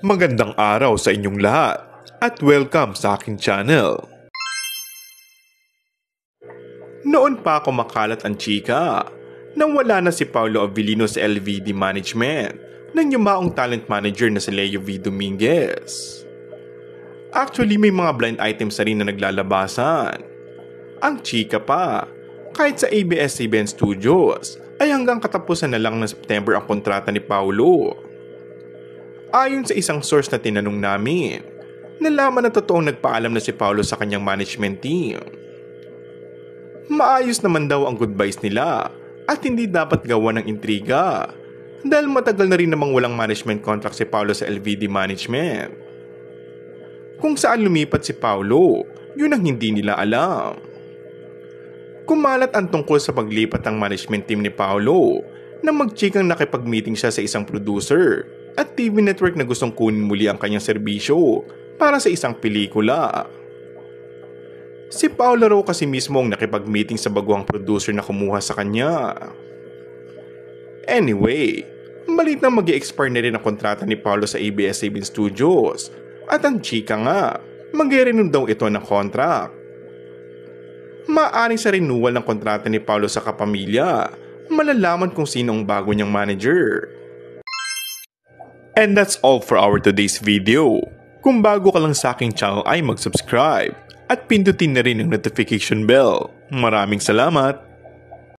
Magandang araw sa inyong lahat at welcome sa aking channel. Noon pa ako makalat ang chika nang wala na si Paulo Avellino sa LVD Management ng yumaong talent manager na si Leo V. Dominguez. Actually may mga blind items na rin na naglalabasan. Ang chika pa, kahit sa ABS-CBN Studios ay hanggang katapusan na lang ng September ang kontrata ni Paulo. Ayon sa isang source na tinanong namin, nalaman na totoong nagpaalam na si Paulo sa kanyang management team. Maayos naman daw ang goodbyes nila at hindi dapat gawa ng intriga dahil matagal na rin namang walang management contract si Paulo sa LVD Management. Kung saan lumipat si Paulo, yun ang hindi nila alam. Kumalat ang tungkol sa paglipat ng management team ni Paulo nang magchikang nakipag-meeting siya sa isang producer at TV network na gustong kunin muli ang kanyang serbisyo para sa isang pelikula. Si Paulo raw kasi mismo ang nakipag-meeting sa baguhang producer na kumuha sa kanya. Anyway, malit na mag-i-expire na rin ang kontrata ni Paulo sa ABS-CBN Studios at ang chika nga, mag-i-renew daw ito ng contract. Maaring sa renewal ng kontrata ni Paulo sa kapamilya, malalaman kung sino ang bago niyang manager. And that's all for our today's video. Kung bago ka lang sa aking channel ay mag-subscribe at pindutin na rin ang notification bell. Maraming salamat!